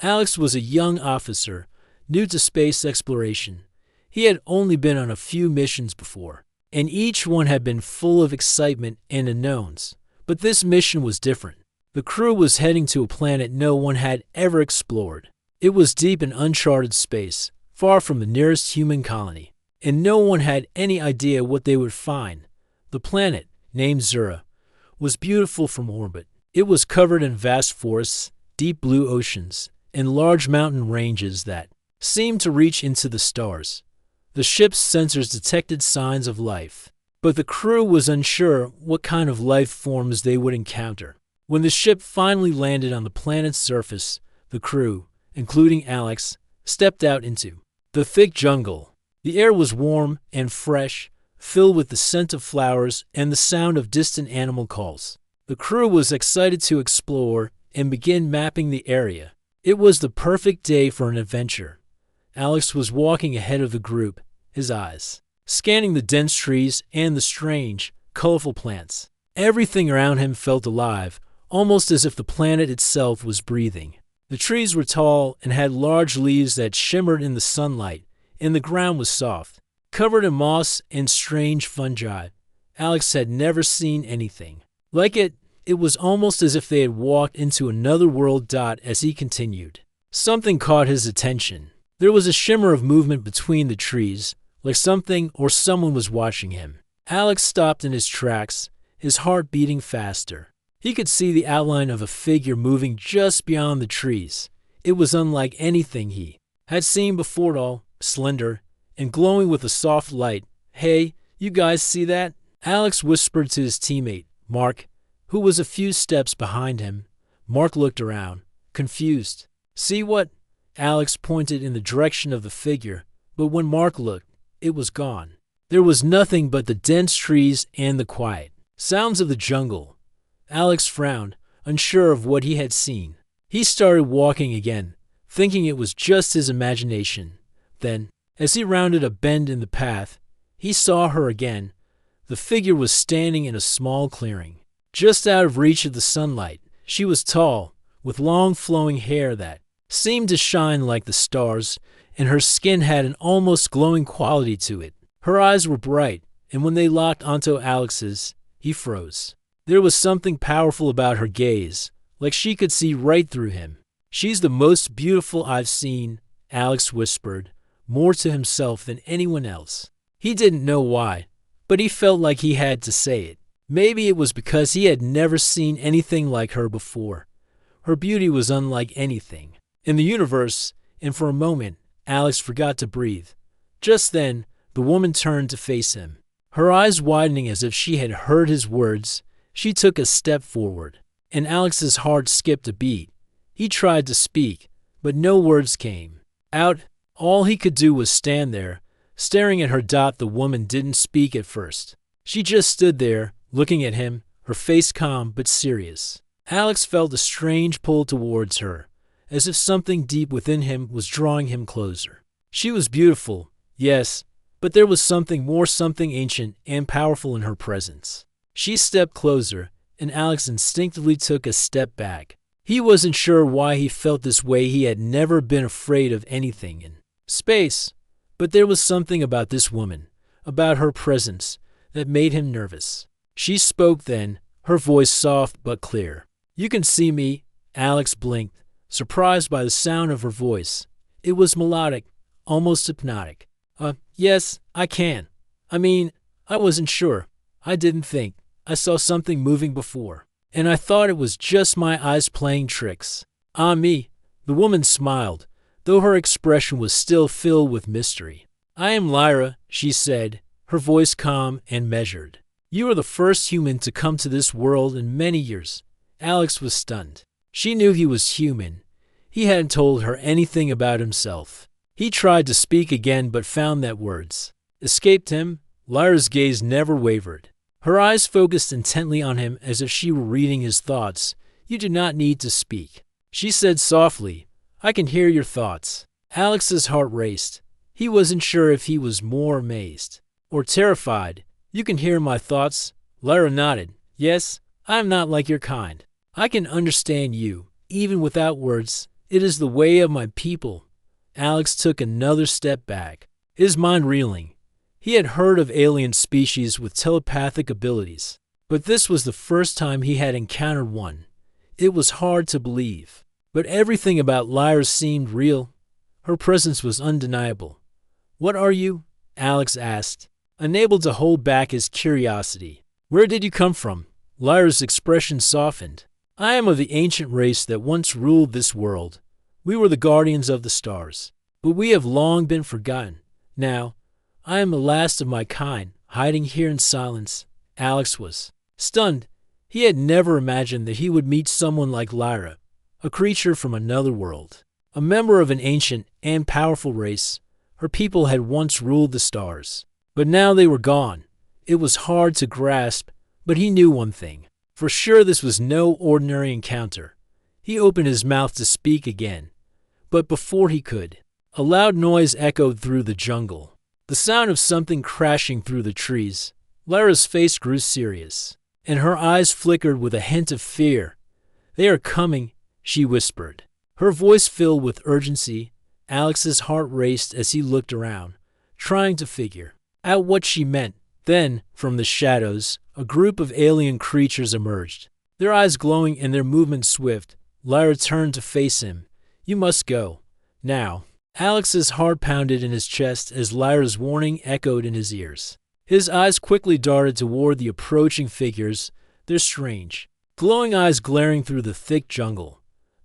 Alex was a young officer, new to space exploration. He had only been on a few missions before, and each one had been full of excitement and unknowns. But this mission was different. The crew was heading to a planet no one had ever explored. It was deep in uncharted space, far from the nearest human colony, and no one had any idea what they would find. The planet, named Zura, was beautiful from orbit. It was covered in vast forests, deep blue oceans, and large mountain ranges that seemed to reach into the stars. The ship's sensors detected signs of life, but the crew was unsure what kind of life forms they would encounter. When the ship finally landed on the planet's surface, the crew, including Alex, stepped out into the thick jungle. The air was warm and fresh, filled with the scent of flowers and the sound of distant animal calls. The crew was excited to explore and begin mapping the area. It was the perfect day for an adventure. Alex was walking ahead of the group, his eyes scanning the dense trees and the strange, colorful plants. Everything around him felt alive, almost as if the planet itself was breathing. The trees were tall and had large leaves that shimmered in the sunlight, and the ground was soft, covered in moss and strange fungi. Alex had never seen anything like it. It was almost as if they had walked into another world. As he continued, something caught his attention. There was a shimmer of movement between the trees, like something or someone was watching him. Alex stopped in his tracks, his heart beating faster. He could see the outline of a figure moving just beyond the trees. It was unlike anything he had seen before, tall, slender, and glowing with a soft light. "Hey, you guys see that?" Alex whispered to his teammate, Mark, who was a few steps behind him. Mark looked around, confused. "See what?" Alex pointed in the direction of the figure, but when Mark looked, it was gone. There was nothing but the dense trees and the quiet sounds of the jungle. Alex frowned, unsure of what he had seen. He started walking again, thinking it was just his imagination. Then, as he rounded a bend in the path, he saw her again. The figure was standing in a small clearing, just out of reach of the sunlight. She was tall, with long flowing hair that seemed to shine like the stars, and her skin had an almost glowing quality to it. Her eyes were bright, and when they locked onto Alex's, he froze. There was something powerful about her gaze, like she could see right through him. "She's the most beautiful I've seen," Alex whispered, more to himself than anyone else. He didn't know why, but he felt like he had to say it. Maybe it was because he had never seen anything like her before. Her beauty was unlike anything in the universe, and for a moment, Alex forgot to breathe. Just then, the woman turned to face him, her eyes widening as if she had heard his words. She took a step forward, and Alex's heart skipped a beat. He tried to speak, but no words came out. All he could do was stand there, staring at her. The woman didn't speak at first. She just stood there, looking at him, her face calm but serious. Alex felt a strange pull towards her, as if something deep within him was drawing him closer. She was beautiful, yes, but there was something more, something ancient and powerful in her presence. She stepped closer, and Alex instinctively took a step back. He wasn't sure why he felt this way. He had never been afraid of anything in space, but there was something about this woman, about her presence, that made him nervous. She spoke then, her voice soft but clear. "You can see me?" Alex blinked, surprised by the sound of her voice. It was melodic, almost hypnotic. Yes, I can. I mean, I wasn't sure. I didn't think. I saw something moving before, and I thought it was just my eyes playing tricks on me." The woman smiled, though her expression was still filled with mystery. "I am Lyra," she said, her voice calm and measured. "You are the first human to come to this world in many years." Alex was stunned. She knew he was human. He hadn't told her anything about himself. He tried to speak again but found that words escaped him. Lyra's gaze never wavered. Her eyes focused intently on him as if she were reading his thoughts. "You do not need to speak," she said softly. "I can hear your thoughts." Alex's heart raced. He wasn't sure if he was more amazed or terrified. "You can hear my thoughts?" Lyra nodded. "Yes, I am not like your kind. I can understand you, even without words. It is the way of my people. Alex took another step back, his mind reeling. He had heard of alien species with telepathic abilities, but this was the first time he had encountered one. It was hard to believe, but everything about Lyra seemed real. Her presence was undeniable. "What are you?" Alex asked, unable to hold back his curiosity. "Where did you come from?" Lyra's expression softened. "I am of the ancient race that once ruled this world. We were the guardians of the stars, but we have long been forgotten. Now, I am the last of my kind, hiding here in silence." Alex was stunned. He had never imagined that he would meet someone like Lyra, a creature from another world, a member of an ancient and powerful race. Her people had once ruled the stars, but now they were gone. It was hard to grasp, but he knew one thing. For sure this was no ordinary encounter. He opened his mouth to speak again, but before he could, a loud noise echoed through the jungle. The sound of something crashing through the trees. Lyra's face grew serious, and her eyes flickered with a hint of fear. "They are coming," she whispered, her voice filled with urgency. Alex's heart raced as he looked around, trying to figure out what she meant. Then, from the shadows, a group of alien creatures emerged, their eyes glowing and their movements swift. Lyra turned to face him. "You must go. Now." Alex's heart pounded in his chest as Lyra's warning echoed in his ears. His eyes quickly darted toward the approaching figures, their strange, glowing eyes glaring through the thick jungle.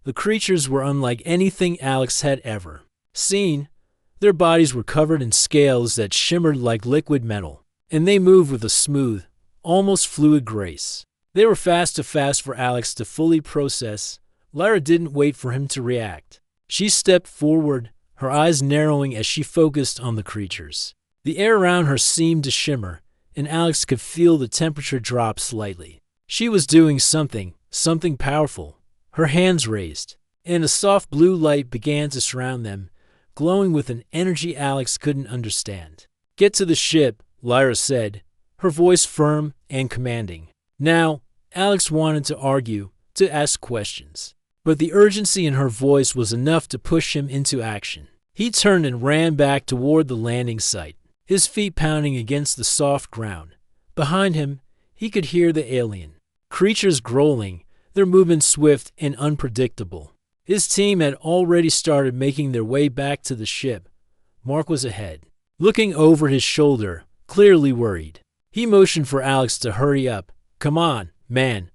The creatures were unlike anything Alex had ever seen. Their bodies were covered in scales that shimmered like liquid metal, and they moved with a smooth, almost fluid grace. They were too fast for Alex to fully process. Lyra didn't wait for him to react. She stepped forward, her eyes narrowing as she focused on the creatures. The air around her seemed to shimmer, and Alex could feel the temperature drop slightly. She was doing something powerful. Her hands raised, and a soft blue light began to surround them, glowing with an energy Alex couldn't understand. "Get to the ship," Lyra said, her voice firm and commanding. Now, Alex wanted to argue, to ask questions, but the urgency in her voice was enough to push him into action. He turned and ran back toward the landing site, his feet pounding against the soft ground. Behind him, he could hear the alien creatures growling, their movements swift and unpredictable. His team had already started making their way back to the ship. Mark was ahead, looking over his shoulder, clearly worried. He motioned for Alex to hurry up. "Come on, man.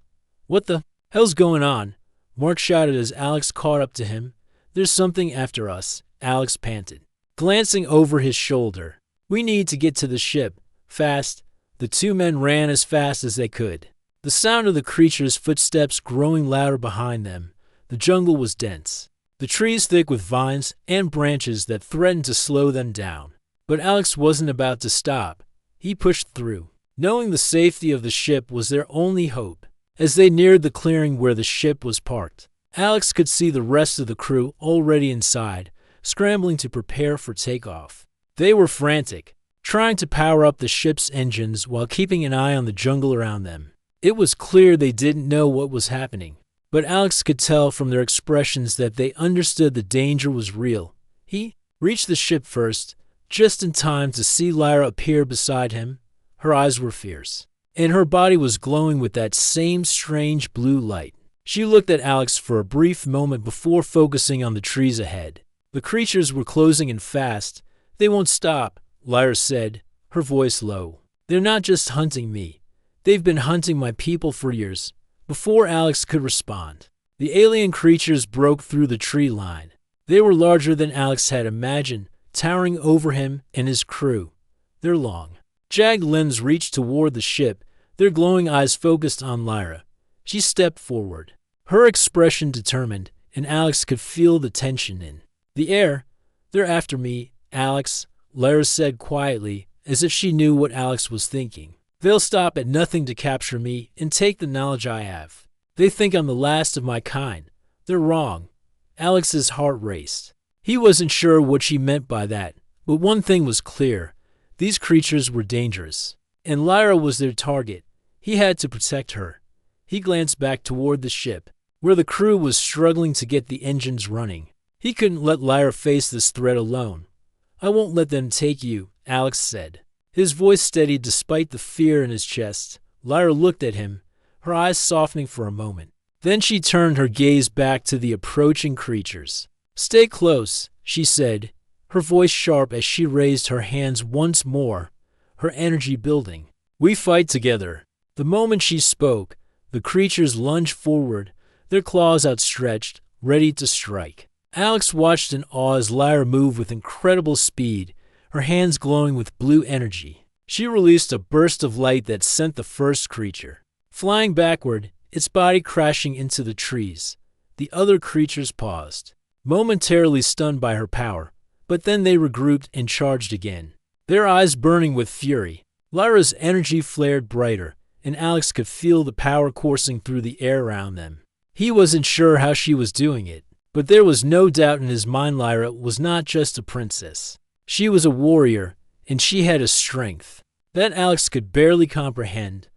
What the hell's going on?" Mark shouted as Alex caught up to him. "There's something after us," Alex panted, glancing over his shoulder. "We need to get to the ship. Fast." The two men ran as fast as they could, the sound of the creature's footsteps growing louder behind them. The jungle was dense, the trees thick with vines and branches that threatened to slow them down. But Alex wasn't about to stop. He pushed through, knowing the safety of the ship was their only hope. As they neared the clearing where the ship was parked, Alex could see the rest of the crew already inside, scrambling to prepare for takeoff. They were frantic, trying to power up the ship's engines while keeping an eye on the jungle around them. It was clear they didn't know what was happening, but Alex could tell from their expressions that they understood the danger was real. He reached the ship first, just in time to see Lyra appear beside him. Her eyes were fierce, and her body was glowing with that same strange blue light. She looked at Alex for a brief moment before focusing on the trees ahead. The creatures were closing in fast. "They won't stop," Lyra said, her voice low. "They're not just hunting me. They've been hunting my people for years." Before Alex could respond, the alien creatures broke through the tree line. They were larger than Alex had imagined, towering over him and his crew. Their long, jagged limbs reached toward the ship, their glowing eyes focused on Lyra. She stepped forward, her expression determined, and Alex could feel the tension in the air. "They're after me, Alex," Lyra said quietly, as if she knew what Alex was thinking. "They'll stop at nothing to capture me and take the knowledge I have. They think I'm the last of my kind. They're wrong." Alex's heart raced. He wasn't sure what she meant by that, but one thing was clear. These creatures were dangerous, and Lyra was their target. He had to protect her. He glanced back toward the ship. where the crew was struggling to get the engines running. He couldn't let Lyra face this threat alone. "I won't let them take you," Alex said. His voice steadied despite the fear in his chest. Lyra looked at him, her eyes softening for a moment. Then she turned her gaze back to the approaching creatures. "Stay close," she said, her voice sharp as she raised her hands once more, her energy building. "We fight together." The moment she spoke, the creatures lunged forward, their claws outstretched, ready to strike. Alex watched in awe as Lyra moved with incredible speed, her hands glowing with blue energy. She released a burst of light that sent the first creature flying backward, its body crashing into the trees. The other creatures paused, momentarily stunned by her power, but then they regrouped and charged again, their eyes burning with fury. Lyra's energy flared brighter, and Alex could feel the power coursing through the air around them. He wasn't sure how she was doing it, but there was no doubt in his mind Lyra was not just a princess. She was a warrior, and she had a strength that Alex could barely comprehend.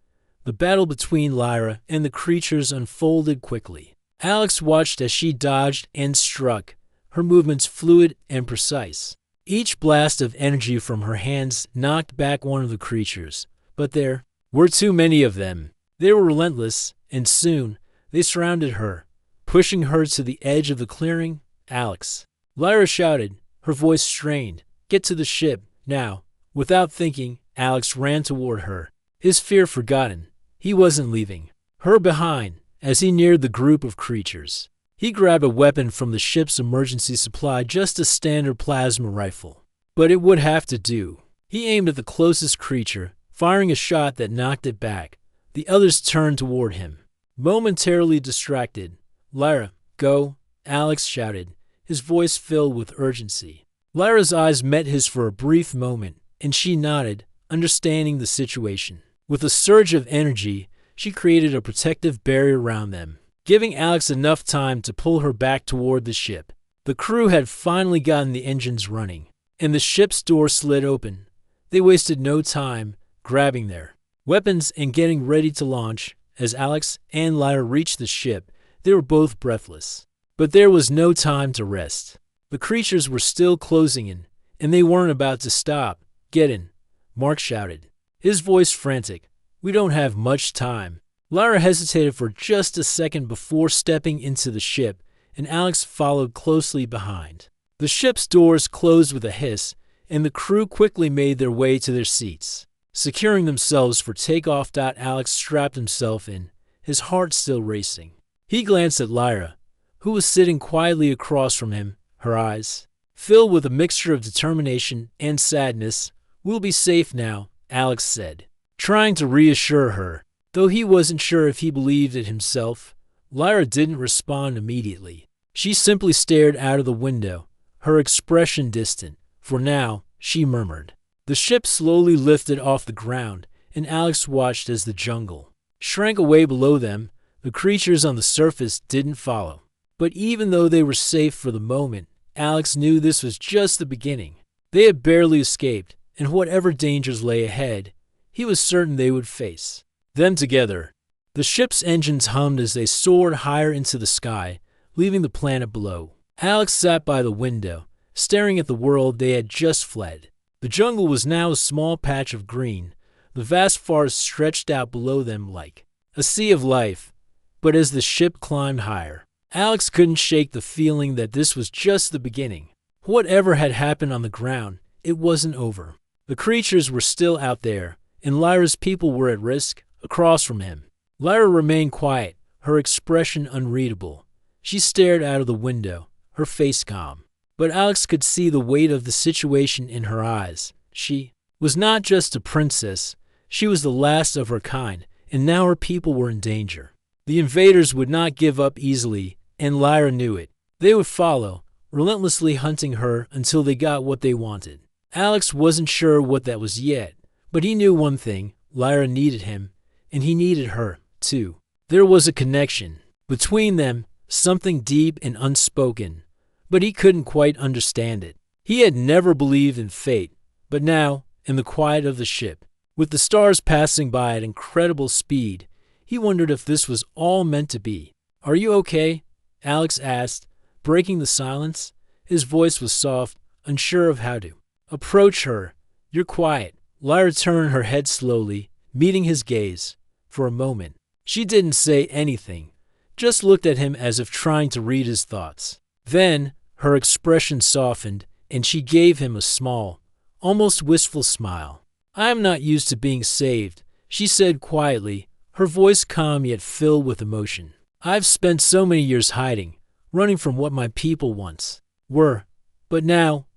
The battle between Lyra and the creatures unfolded quickly. Alex watched as she dodged and struck, her movements fluid and precise. Each blast of energy from her hands knocked back one of the creatures, but there were too many of them. They were relentless, and soon they surrounded her, pushing her to the edge of the clearing. "Alex," Lyra shouted, her voice strained, "get to the ship, now." Without thinking, Alex ran toward her, his fear forgotten. He wasn't leaving her behind. As he neared the group of creatures, he grabbed a weapon from the ship's emergency supply, just a standard plasma rifle. But it would have to do. He aimed at the closest creature, firing a shot that knocked it back. The others turned toward him, momentarily distracted. "Lyra, go," Alex shouted, his voice filled with urgency. Lyra's eyes met his for a brief moment, and she nodded, understanding the situation. With a surge of energy, she created a protective barrier around them, giving Alex enough time to pull her back toward the ship. The crew had finally gotten the engines running, and the ship's door slid open. They wasted no time grabbing their weapons and getting ready to launch. As Alex and Lyra reached the ship, they were both breathless. But there was no time to rest. The creatures were still closing in, and they weren't about to stop. "Get in," Mark shouted, his voice frantic. "We don't have much time." Lyra hesitated for just a second before stepping into the ship, and Alex followed closely behind. The ship's doors closed with a hiss, and the crew quickly made their way to their seats, securing themselves for takeoff. Alex strapped himself in, his heart still racing. He glanced at Lyra, who was sitting quietly across from him, her eyes filled with a mixture of determination and sadness. "We'll be safe now," Alex said, trying to reassure her. Though he wasn't sure if he believed it himself, Lyra didn't respond immediately. She simply stared out of the window, her expression distant. "For now," she murmured. The ship slowly lifted off the ground, and Alex watched as the jungle shrank away below them. The creatures on the surface didn't follow. But even though they were safe for the moment, Alex knew this was just the beginning. They had barely escaped, and whatever dangers lay ahead, he was certain they would face them together. The ship's engines hummed as they soared higher into the sky, leaving the planet below. Alex sat by the window, staring at the world they had just fled. The jungle was now a small patch of green. The vast forest stretched out below them like a sea of life. But as the ship climbed higher, Alex couldn't shake the feeling that this was just the beginning. Whatever had happened on the ground, it wasn't over. The creatures were still out there, and Lyra's people were at risk. Across from him, Lyra remained quiet, her expression unreadable. She stared out of the window, her face calm. But Alex could see the weight of the situation in her eyes. She was not just a princess, she was the last of her kind, and now her people were in danger. The invaders would not give up easily, and Lyra knew it. They would follow, relentlessly hunting her until they got what they wanted. Alex wasn't sure what that was yet, but he knew one thing: Lyra needed him, and he needed her, too. There was a connection between them, something deep and unspoken, but he couldn't quite understand it. He had never believed in fate, but now, in the quiet of the ship, with the stars passing by at incredible speed, he wondered if this was all meant to be. "Are you okay?" Alex asked, breaking the silence. His voice was soft, unsure of how to approach her. "You're quiet." Lyra turned her head slowly, meeting his gaze. For a moment, she didn't say anything, just looked at him as if trying to read his thoughts. Then, her expression softened, and she gave him a small, almost wistful smile. "I am not used to being saved," she said quietly, her voice calm yet filled with emotion. "I've spent so many years hiding, running from what my people once were. But now,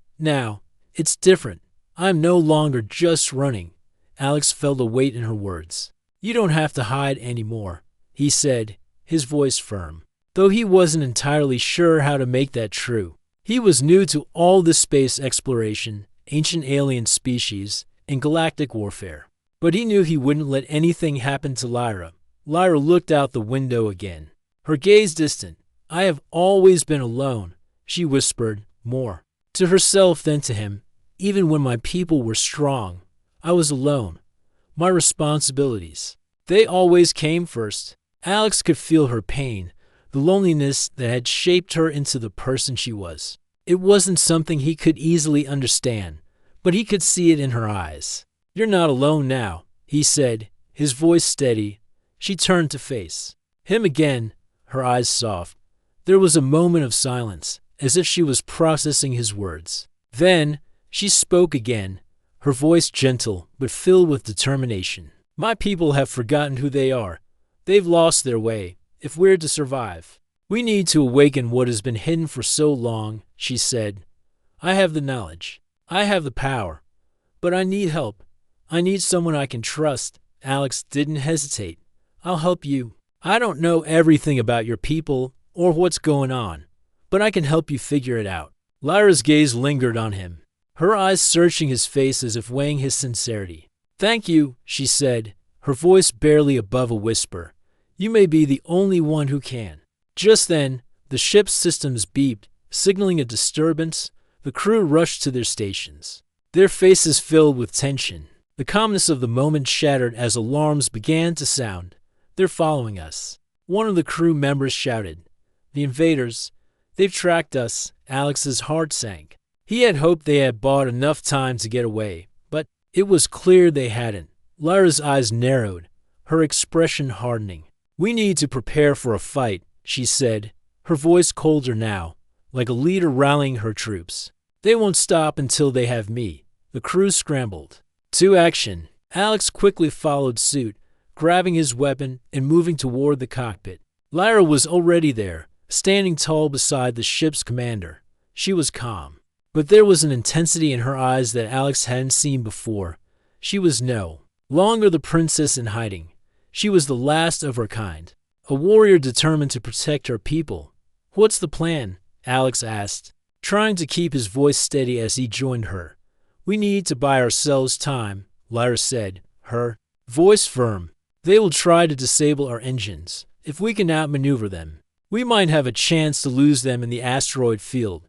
it's different. I'm no longer just running." Alex felt a weight in her words. "You don't have to hide anymore," he said, his voice firm, though he wasn't entirely sure how to make that true. He was new to all this space exploration, ancient alien species, and galactic warfare. But he knew he wouldn't let anything happen to Lyra. Lyra looked out the window again, her gaze distant. "I have always been alone," she whispered, more to herself than to him. "Even when my people were strong, I was alone. My responsibilities, they always came first." Alex could feel her pain, the loneliness that had shaped her into the person she was. It wasn't something he could easily understand, but he could see it in her eyes. "You're not alone now," he said, his voice steady. She turned to face him again, her eyes soft. There was a moment of silence, as if she was processing his words. Then, she spoke again, her voice gentle but filled with determination. "My people have forgotten who they are. They've lost their way. If we're to survive, we need to awaken what has been hidden for so long," she said. "I have the knowledge. I have the power. But I need help. I need someone I can trust." Alex didn't hesitate. "I'll help you. I don't know everything about your people or what's going on, but I can help you figure it out." Lyra's gaze lingered on him, her eyes searching his face as if weighing his sincerity. "Thank you," she said, her voice barely above a whisper. "You may be the only one who can." Just then, the ship's systems beeped, signaling a disturbance. The crew rushed to their stations, their faces filled with tension. The calmness of the moment shattered as alarms began to sound. "They're following us," one of the crew members shouted. "The invaders, they've tracked us." Alex's heart sank. He had hoped they had bought enough time to get away, but it was clear they hadn't. Lyra's eyes narrowed, her expression hardening. "We need to prepare for a fight," she said, her voice colder now, like a leader rallying her troops. "They won't stop until they have me." The crew scrambled to action. Alex quickly followed suit, grabbing his weapon and moving toward the cockpit. Lyra was already there, standing tall beside the ship's commander. She was calm, but there was an intensity in her eyes that Alex hadn't seen before. She was no longer the princess in hiding. She was the last of her kind, a warrior determined to protect her people. "What's the plan?" Alex asked, trying to keep his voice steady as he joined her. "We need to buy ourselves time," Lyra said, her voice firm. "They will try to disable our engines. If we can outmaneuver them, we might have a chance to lose them in the asteroid field."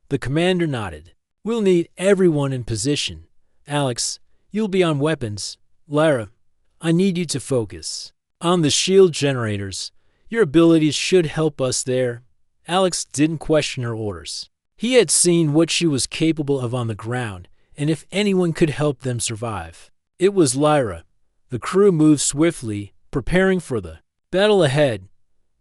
The commander nodded. "We'll need everyone in position. Alex, you'll be on weapons. Lyra, I need you to focus on the shield generators. Your abilities should help us there." Alex didn't question her orders. He had seen what she was capable of on the ground, and if anyone could help them survive, it was Lyra. The crew moved swiftly, preparing for the battle ahead.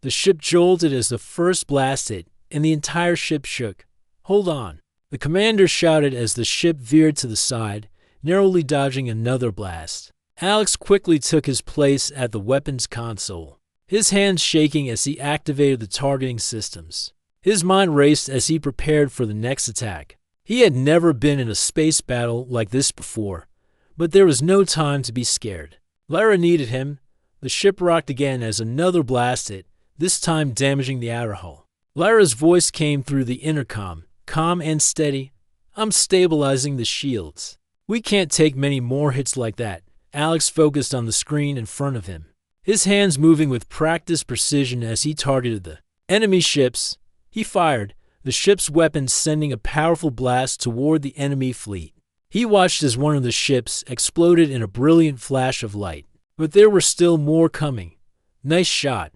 The ship jolted as the first blast hit, and the entire ship shook. "Hold on," the commander shouted as the ship veered to the side, narrowly dodging another blast. Alex quickly took his place at the weapons console, his hands shaking as he activated the targeting systems. His mind raced as he prepared for the next attack. He had never been in a space battle like this before, but there was no time to be scared. Lyra needed him. The ship rocked again as another blast hit, this time damaging the outer hull. Lyra's voice came through the intercom, calm and steady. "I'm stabilizing the shields. We can't take many more hits like that." Alex focused on the screen in front of him, his hands moving with practiced precision as he targeted the enemy ships. He fired, the ship's weapons sending a powerful blast toward the enemy fleet. He watched as one of the ships exploded in a brilliant flash of light. But there were still more coming. "Nice shot."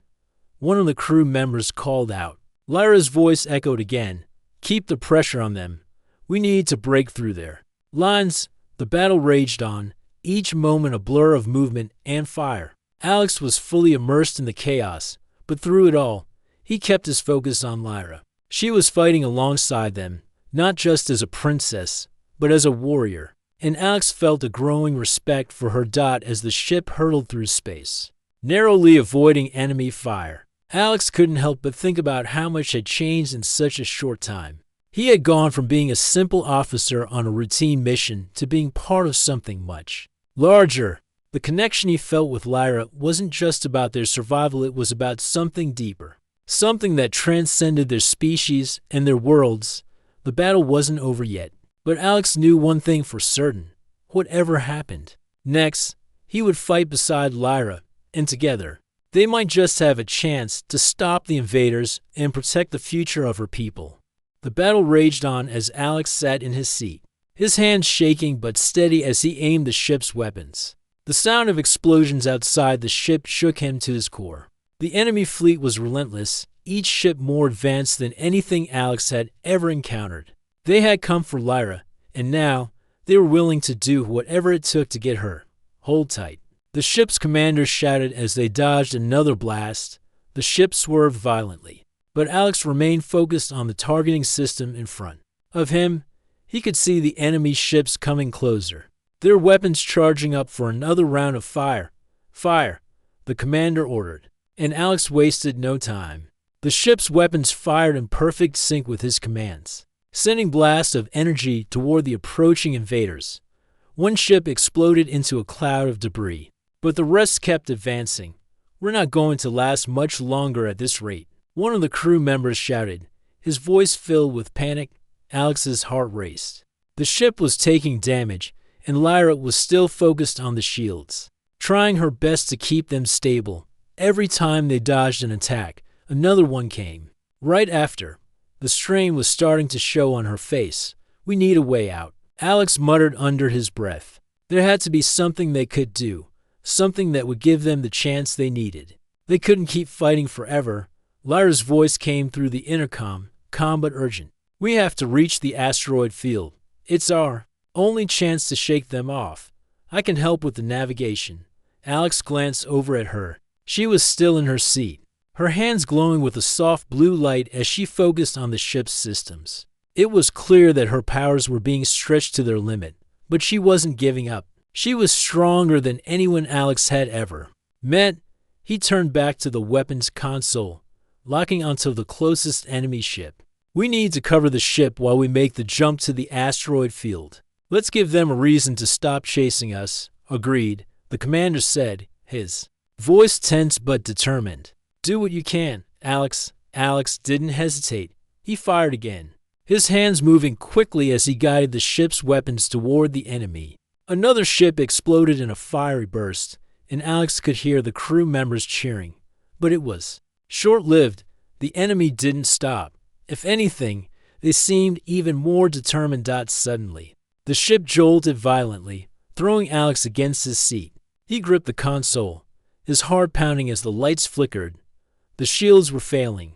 one of the crew members called out. Lyra's voice echoed again. Keep the pressure on them. We need to break through there. Lines, the battle raged on, each moment a blur of movement and fire. Alex was fully immersed in the chaos, but through it all, he kept his focus on Lyra. She was fighting alongside them, not just as a princess, but as a warrior, and Alex felt a growing respect for her as the ship hurtled through space, narrowly avoiding enemy fire. Alex couldn't help but think about how much had changed in such a short time. He had gone from being a simple officer on a routine mission to being part of something much larger. The connection he felt with Lyra wasn't just about their survival, it was about something deeper, something that transcended their species and their worlds. The battle wasn't over yet, but Alex knew one thing for certain. Whatever happened next, he would fight beside Lyra, and together, they might just have a chance to stop the invaders and protect the future of her people. The battle raged on as Alex sat in his seat, his hands shaking but steady as he aimed the ship's weapons. The sound of explosions outside the ship shook him to his core. The enemy fleet was relentless, each ship more advanced than anything Alex had ever encountered. They had come for Lyra, and now they were willing to do whatever it took to get her. Hold tight. The ship's commander shouted as they dodged another blast. The ship swerved violently, but Alex remained focused on the targeting system in front of him. He could see the enemy ships coming closer, their weapons charging up for another round of fire. Fire, the commander ordered, and Alex wasted no time. The ship's weapons fired in perfect sync with his commands, sending blasts of energy toward the approaching invaders. One ship exploded into a cloud of debris, but the rest kept advancing. We're not going to last much longer at this rate, one of the crew members shouted, his voice filled with panic. Alex's heart raced. The ship was taking damage, and Lyra was still focused on the shields, trying her best to keep them stable. Every time they dodged an attack, another one came. Right after, the strain was starting to show on her face. We need a way out, Alex muttered under his breath. There had to be something they could do, something that would give them the chance they needed. They couldn't keep fighting forever. Lyra's voice came through the intercom, calm but urgent. We have to reach the asteroid field. It's our only chance to shake them off. I can help with the navigation. Alex glanced over at her. She was still in her seat, her hands glowing with a soft blue light as she focused on the ship's systems. It was clear that her powers were being stretched to their limit, but she wasn't giving up. She was stronger than anyone Alex had ever met. He turned back to the weapons console, locking onto the closest enemy ship. We need to cover the ship while we make the jump to the asteroid field. Let's give them a reason to stop chasing us. Agreed, the commander said, his voice tense but determined. Do what you can, Alex. Alex didn't hesitate. He fired again, his hands moving quickly as he guided the ship's weapons toward the enemy. Another ship exploded in a fiery burst, and Alex could hear the crew members cheering. But it was short-lived. The enemy didn't stop. If anything, they seemed even more determined. Suddenly, the ship jolted violently, throwing Alex against his seat. He gripped the console, his heart pounding as the lights flickered. The shields were failing.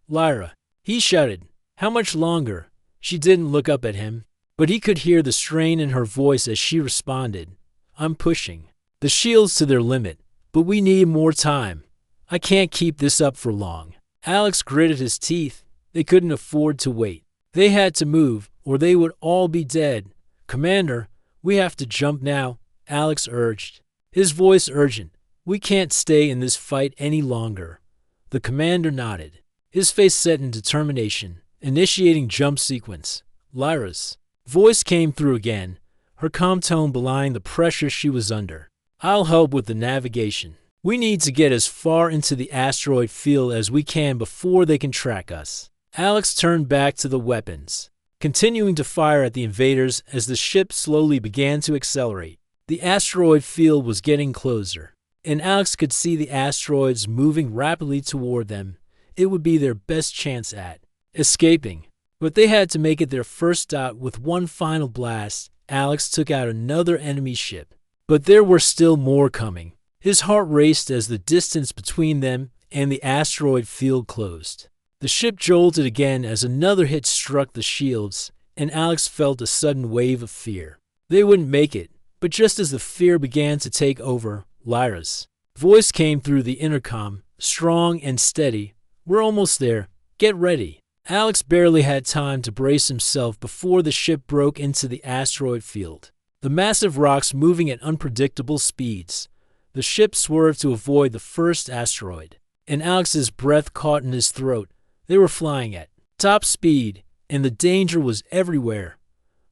Lyra, he shouted. How much longer? She didn't look up at him, but he could hear the strain in her voice as she responded. I'm pushing the shields to their limit, but we need more time. I can't keep this up for long. Alex gritted his teeth. They couldn't afford to wait. They had to move, or they would all be dead. Commander, we have to jump now, Alex urged, his voice urgent. We can't stay in this fight any longer. The commander nodded, his face set in determination, initiating jump sequence. Lyra's voice came through again, her calm tone belying the pressure she was under. I'll help with the navigation. We need to get as far into the asteroid field as we can before they can track us. Alex turned back to the weapons, continuing to fire at the invaders as the ship slowly began to accelerate. The asteroid field was getting closer, and Alex could see the asteroids moving rapidly toward them. It would be their best chance at escaping, but they had to make it their first stop. With one final blast, Alex took out another enemy ship, but there were still more coming. His heart raced as the distance between them and the asteroid field closed. The ship jolted again as another hit struck the shields, and Alex felt a sudden wave of fear. They wouldn't make it, but just as the fear began to take over, Lyra's voice came through the intercom, strong and steady. "We're almost there. Get ready." Alex barely had time to brace himself before the ship broke into the asteroid field. The massive rocks moving at unpredictable speeds. The ship swerved to avoid the first asteroid, and Alex's breath caught in his throat. They were flying at top speed, and the danger was everywhere.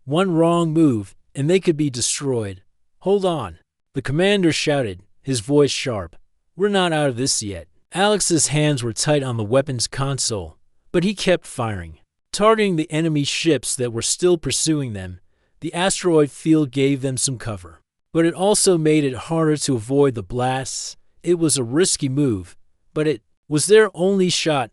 One wrong move, and they could be destroyed. "Hold on," the commander shouted, his voice sharp. "We're not out of this yet." Alex's hands were tight on the weapons console, but he kept firing, targeting the enemy ships that were still pursuing them. The asteroid field gave them some cover, but it also made it harder to avoid the blasts. It was a risky move, but it was their only shot.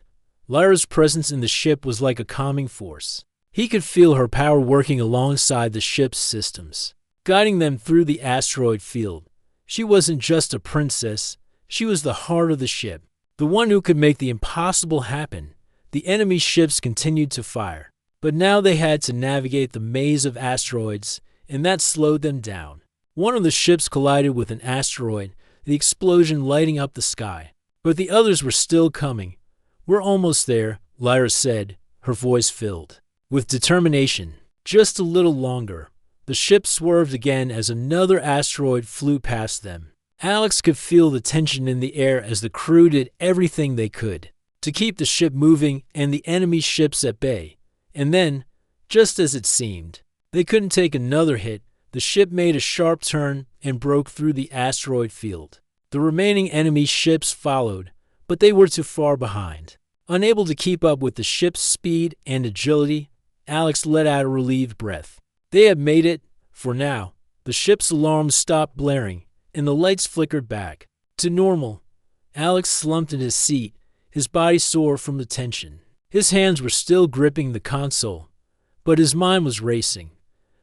Lyra's presence in the ship was like a calming force. He could feel her power working alongside the ship's systems, guiding them through the asteroid field. She wasn't just a princess, she was the heart of the ship, the one who could make the impossible happen. The enemy ships continued to fire, but now they had to navigate the maze of asteroids, and that slowed them down. One of the ships collided with an asteroid, the explosion lighting up the sky, but the others were still coming. "We're almost there," Lyra said, her voice filled with determination. Just a little longer. The ship swerved again as another asteroid flew past them. Alex could feel the tension in the air as the crew did everything they could to keep the ship moving and the enemy ships at bay. And then, just as it seemed, they couldn't take another hit, the ship made a sharp turn and broke through the asteroid field. The remaining enemy ships followed, but they were too far behind. Unable to keep up with the ship's speed and agility, Alex let out a relieved breath. They had made it, for now. The ship's alarms stopped blaring, and the lights flickered back to normal. Alex slumped in his seat, his body sore from the tension. His hands were still gripping the console, but his mind was racing.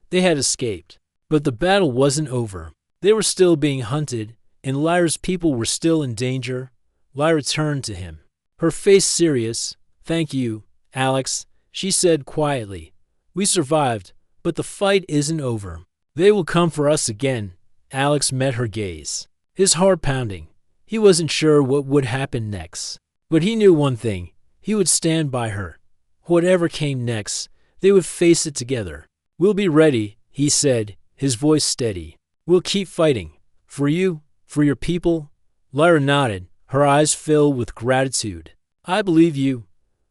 They had escaped, but the battle wasn't over. They were still being hunted, and Lyra's people were still in danger. Lyra turned to him, her face serious. "Thank you, Alex," she said quietly. "We survived, but the fight isn't over. They will come for us again." Alex met her gaze, his heart pounding. He wasn't sure what would happen next, but he knew one thing. He would stand by her. Whatever came next, they would face it together. "We'll be ready," he said, his voice steady. "We'll keep fighting. For you, for your people." Lyra nodded, her eyes filled with gratitude. "I believe you."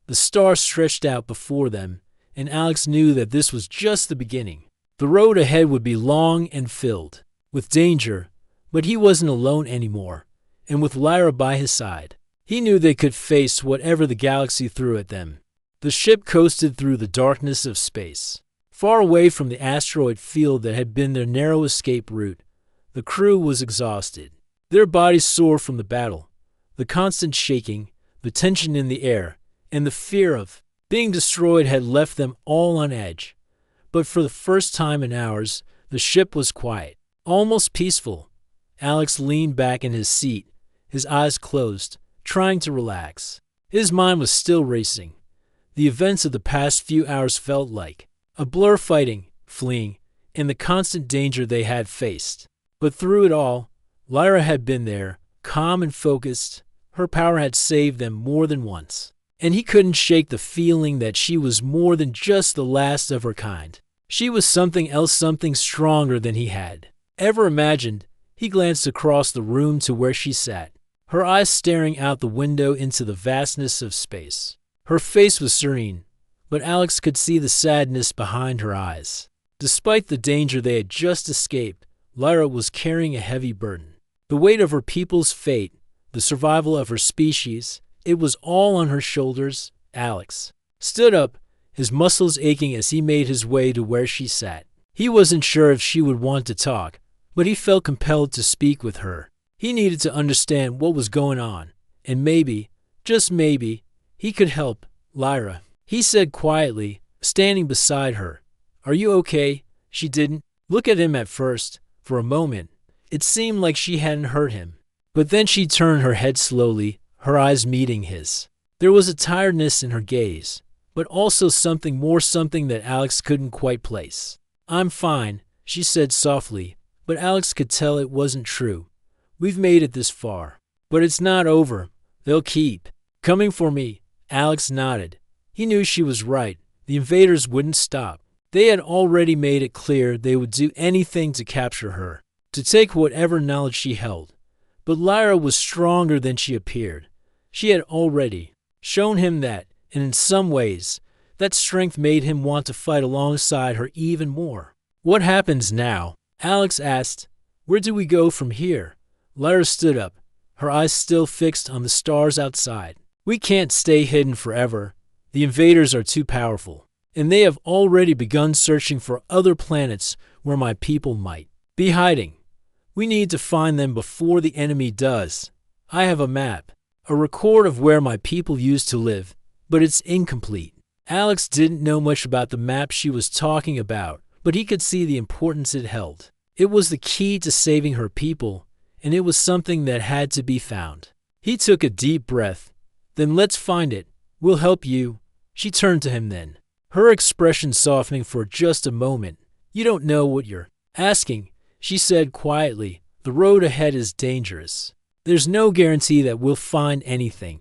The stars stretched out before them, and Alex knew that this was just the beginning. The road ahead would be long and filled with danger, but he wasn't alone anymore, and with Lyra by his side, he knew they could face whatever the galaxy threw at them. The ship coasted through the darkness of space, far away from the asteroid field that had been their narrow escape route. The crew was exhausted, their bodies sore from the battle, the constant shaking, the tension in the air, and the fear of being destroyed had left them all on edge. But for the first time in hours, the ship was quiet, almost peaceful. Alex leaned back in his seat, his eyes closed, trying to relax. His mind was still racing. The events of the past few hours felt like a blur, fighting, fleeing, and the constant danger they had faced. But through it all, Lyra had been there, calm and focused. Her power had saved them more than once, and he couldn't shake the feeling that she was more than just the last of her kind. She was something else, something stronger than he had ever imagined. He glanced across the room to where she sat, her eyes staring out the window into the vastness of space. Her face was serene, but Alex could see the sadness behind her eyes. Despite the danger they had just escaped, Lyra was carrying a heavy burden. The weight of her people's fate, the survival of her species, it was all on her shoulders. Alex stood up, his muscles aching as he made his way to where she sat. He wasn't sure if she would want to talk, but he felt compelled to speak with her. He needed to understand what was going on, and maybe, just maybe, he could help. "Lyra," he said quietly, standing beside her. "Are you okay?" She didn't look at him at first. For a moment, it seemed like she hadn't heard him. But then she turned her head slowly, her eyes meeting his. There was a tiredness in her gaze, but also something more, something that Alex couldn't quite place. "I'm fine," she said softly, but Alex could tell it wasn't true. "We've made it this far. But it's not over. They'll keep coming for me." Alex nodded. He knew she was right. The invaders wouldn't stop. They had already made it clear they would do anything to capture her, to take whatever knowledge she held. But Lyra was stronger than she appeared. She had already shown him that, and in some ways, that strength made him want to fight alongside her even more. "What happens now?" Alex asked. "Where do we go from here?" Lyra stood up, her eyes still fixed on the stars outside. "We can't stay hidden forever. The invaders are too powerful, and they have already begun searching for other planets where my people might be hiding. We need to find them before the enemy does. I have a map, a record of where my people used to live, but it's incomplete." Alex didn't know much about the map she was talking about, but he could see the importance it held. It was the key to saving her people, and it was something that had to be found. He took a deep breath. "Then let's find it. We'll help you." She turned to him then, her expression softening for just a moment. "You don't know what you're asking," she said quietly. "The road ahead is dangerous. There's no guarantee that we'll find anything.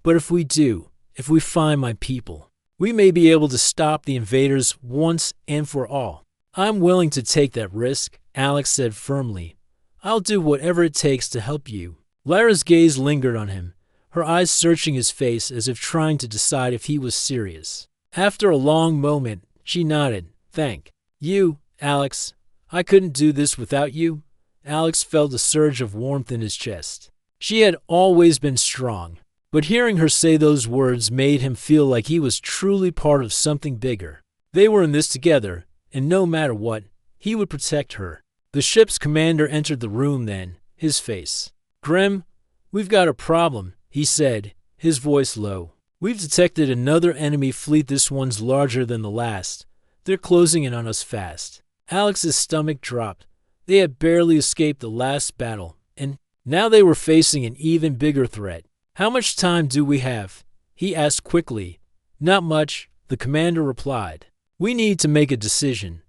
But if we do, if we find my people, we may be able to stop the invaders once and for all." "I'm willing to take that risk," Alex said firmly. "I'll do whatever it takes to help you." Lyra's gaze lingered on him, her eyes searching his face as if trying to decide if he was serious. After a long moment, she nodded. "Thank you, Alex. I couldn't do this without you." Alex felt a surge of warmth in his chest. She had always been strong, but hearing her say those words made him feel like he was truly part of something bigger. They were in this together, and no matter what, he would protect her. The ship's commander entered the room then, his face grim. "We've got a problem," he said, his voice low. "We've detected another enemy fleet. This one's larger than the last. They're closing in on us fast." Alex's stomach dropped. They had barely escaped the last battle, and now they were facing an even bigger threat. "How much time do we have?" he asked quickly. "Not much," the commander replied. "We need to make a decision.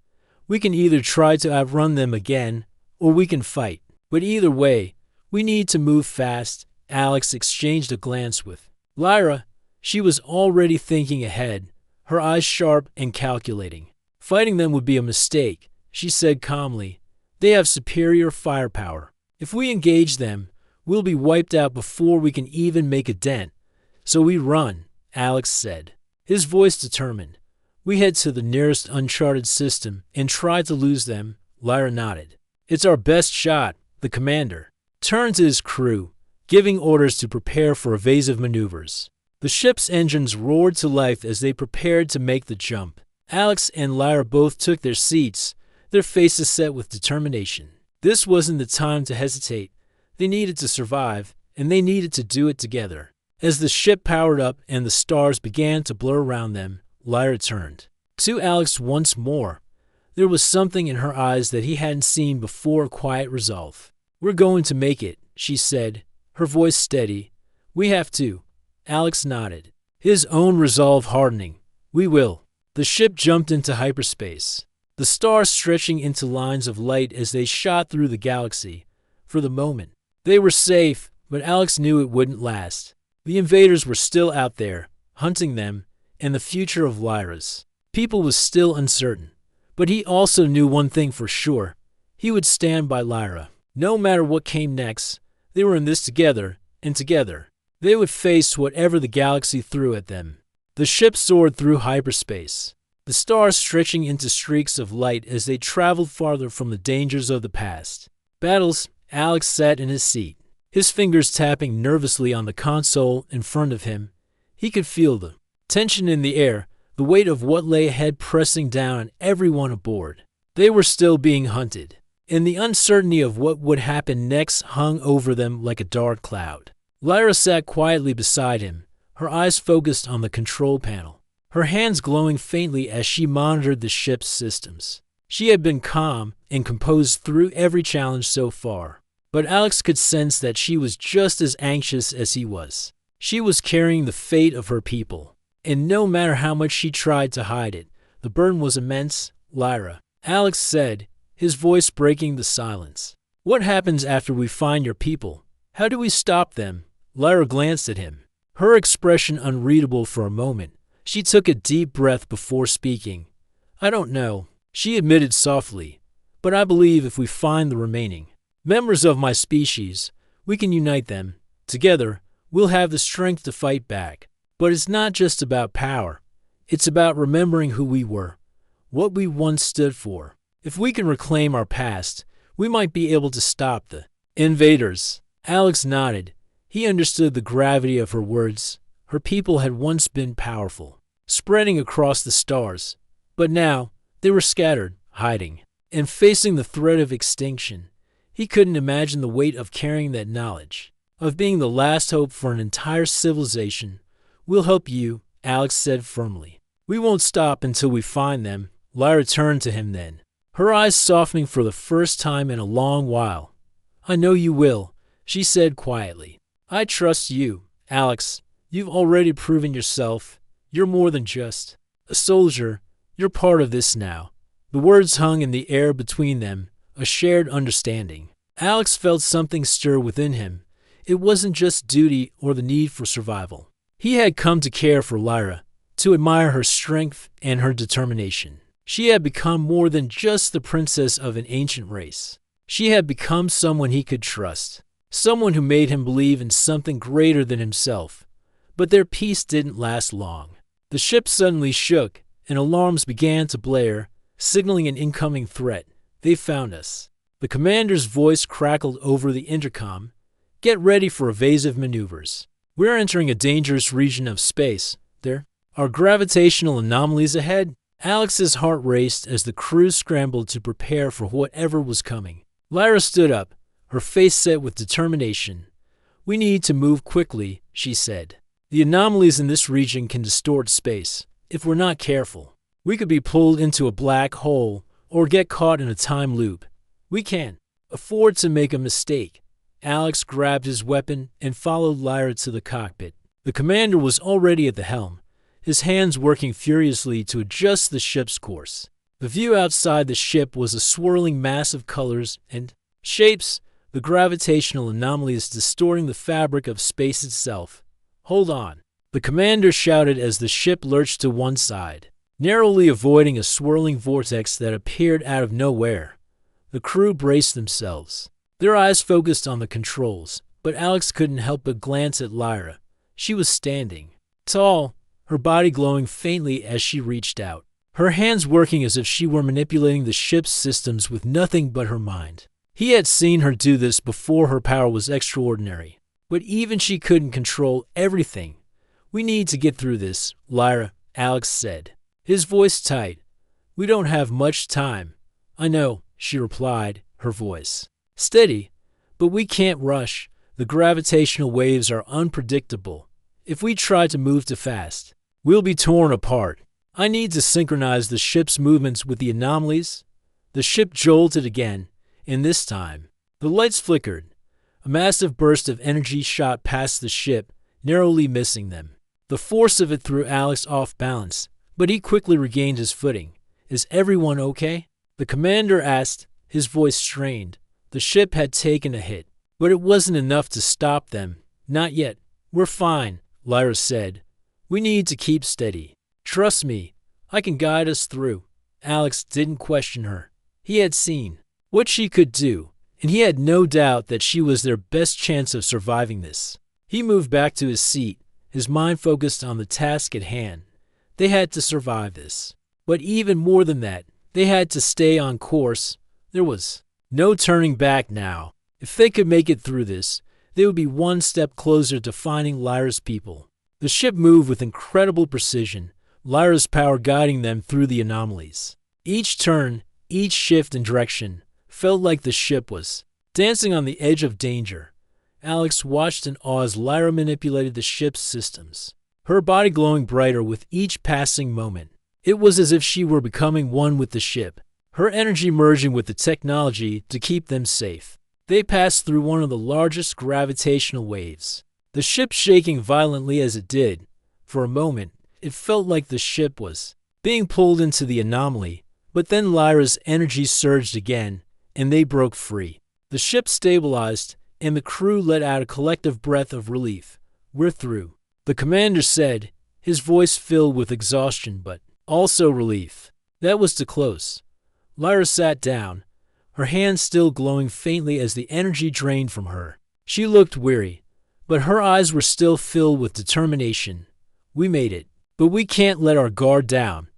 We can either try to outrun them again, or we can fight. But either way, we need to move fast." Alex exchanged a glance with Lyra. She was already thinking ahead, her eyes sharp and calculating. "Fighting them would be a mistake," she said calmly. "They have superior firepower. If we engage them, we'll be wiped out before we can even make a dent. So we run," Alex said, his voice determined. "We head to the nearest uncharted system and try to lose them." Lyra nodded. "It's our best shot." The commander turned to his crew, giving orders to prepare for evasive maneuvers. The ship's engines roared to life as they prepared to make the jump. Alex and Lyra both took their seats, their faces set with determination. This wasn't the time to hesitate. They needed to survive, and they needed to do it together. As the ship powered up and the stars began to blur around them, Lyra turned to Alex once more. There was something in her eyes that he hadn't seen before, a quiet resolve. "We're going to make it," she said, her voice steady. "We have to." Alex nodded, his own resolve hardening. "We will." The ship jumped into hyperspace, the stars stretching into lines of light as they shot through the galaxy. For the moment, they were safe, but Alex knew it wouldn't last. The invaders were still out there, hunting them, and the future of Lyra's people was still uncertain. But he also knew one thing for sure. He would stand by Lyra. No matter what came next, they were in this together, and together, they would face whatever the galaxy threw at them. The ship soared through hyperspace, the stars stretching into streaks of light as they traveled farther from the dangers of the past. Battles. Alex sat in his seat, his fingers tapping nervously on the console in front of him. He could feel the tension in the air, the weight of what lay ahead pressing down on everyone aboard. They were still being hunted, and the uncertainty of what would happen next hung over them like a dark cloud. Lyra sat quietly beside him, her eyes focused on the control panel, her hands glowing faintly as she monitored the ship's systems. She had been calm and composed through every challenge so far, but Alex could sense that she was just as anxious as he was. She was carrying the fate of her people, and no matter how much she tried to hide it, the burden was immense. Lyra, Alex said, his voice breaking the silence. What happens after we find your people? How do we stop them? Lyra glanced at him, her expression unreadable for a moment. She took a deep breath before speaking. I don't know, she admitted softly, but I believe if we find the remaining members of my species, we can unite them. Together, we'll have the strength to fight back. But it's not just about power. It's about remembering who we were, what we once stood for. If we can reclaim our past, we might be able to stop the invaders. Alex nodded. He understood the gravity of her words. Her people had once been powerful, spreading across the stars. But now, they were scattered, hiding, and facing the threat of extinction. He couldn't imagine the weight of carrying that knowledge, of being the last hope for an entire civilization. We'll help you, Alex said firmly. We won't stop until we find them. Lyra turned to him then, her eyes softening for the first time in a long while. I know you will, she said quietly. I trust you, Alex. You've already proven yourself. You're more than just a soldier. You're part of this now. The words hung in the air between them, a shared understanding. Alex felt something stir within him. It wasn't just duty or the need for survival. He had come to care for Lyra, to admire her strength and her determination. She had become more than just the princess of an ancient race. She had become someone he could trust, someone who made him believe in something greater than himself. But their peace didn't last long. The ship suddenly shook, and alarms began to blare, signaling an incoming threat. They found us. The commander's voice crackled over the intercom. Get ready for evasive maneuvers. We're entering a dangerous region of space. There are gravitational anomalies ahead. Alex's heart raced as the crew scrambled to prepare for whatever was coming. Lyra stood up, her face set with determination. We need to move quickly, she said. The anomalies in this region can distort space. If we're not careful, we could be pulled into a black hole or get caught in a time loop. We can't afford to make a mistake. Alex grabbed his weapon and followed Lyra to the cockpit. The commander was already at the helm, his hands working furiously to adjust the ship's course. The view outside the ship was a swirling mass of colors and shapes, the gravitational anomalies distorting the fabric of space itself. Hold on, the commander shouted as the ship lurched to one side, narrowly avoiding a swirling vortex that appeared out of nowhere. The crew braced themselves, their eyes focused on the controls, but Alex couldn't help but glance at Lyra. She was standing, tall, her body glowing faintly as she reached out, her hands working as if she were manipulating the ship's systems with nothing but her mind. He had seen her do this before. Her power was extraordinary, but even she couldn't control everything. We need to get through this, Lyra, Alex said, his voice tight. We don't have much time. I know, she replied, her voice steady, but we can't rush. The gravitational waves are unpredictable. If we try to move too fast, we'll be torn apart. I need to synchronize the ship's movements with the anomalies. The ship jolted again, and this time, the lights flickered. A massive burst of energy shot past the ship, narrowly missing them. The force of it threw Alex off balance, but he quickly regained his footing. Is everyone okay? The commander asked, his voice strained. The ship had taken a hit, but it wasn't enough to stop them. Not yet. We're fine, Lyra said. We need to keep steady. Trust me, I can guide us through. Alex didn't question her. He had seen what she could do, and he had no doubt that she was their best chance of surviving this. He moved back to his seat, his mind focused on the task at hand. They had to survive this. But even more than that, they had to stay on course. There was no turning back now. If they could make it through this, they would be one step closer to finding Lyra's people. The ship moved with incredible precision, Lyra's power guiding them through the anomalies. Each turn, each shift in direction, felt like the ship was dancing on the edge of danger. Alex watched in awe as Lyra manipulated the ship's systems, her body glowing brighter with each passing moment. It was as if she were becoming one with the ship, her energy merging with the technology to keep them safe. They passed through one of the largest gravitational waves, the ship shaking violently as it did. For a moment, it felt like the ship was being pulled into the anomaly, but then Lyra's energy surged again, and they broke free. The ship stabilized, and the crew let out a collective breath of relief. "We're through," the commander said, his voice filled with exhaustion but also relief. That was too close. Lyra sat down, her hands still glowing faintly as the energy drained from her. She looked weary, but her eyes were still filled with determination. "We made it, but we can't let our guard down.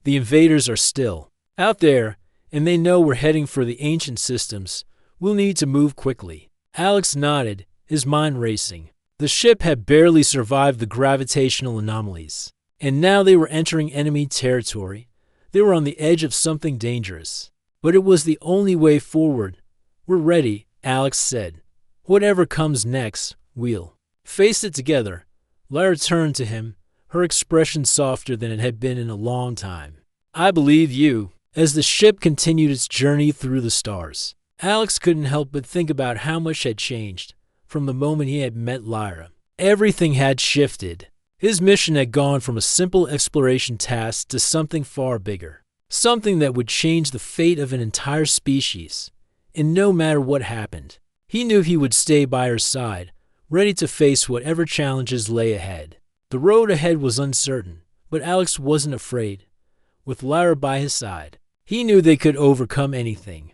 The invaders are still out there, and they know we're heading for the ancient systems. We'll need to move quickly." Alex nodded, his mind racing. The ship had barely survived the gravitational anomalies, and now they were entering enemy territory. They were on the edge of something dangerous. But it was the only way forward. "We're ready," Alex said. "Whatever comes next, we'll face it together." Lyra turned to him, her expression softer than it had been in a long time. "I believe you." As the ship continued its journey through the stars, Alex couldn't help but think about how much had changed from the moment he had met Lyra. Everything had shifted. His mission had gone from a simple exploration task to something far bigger, something that would change the fate of an entire species. And no matter what happened, he knew he would stay by her side, ready to face whatever challenges lay ahead. The road ahead was uncertain, but Alex wasn't afraid. With Lyra by his side, he knew they could overcome anything.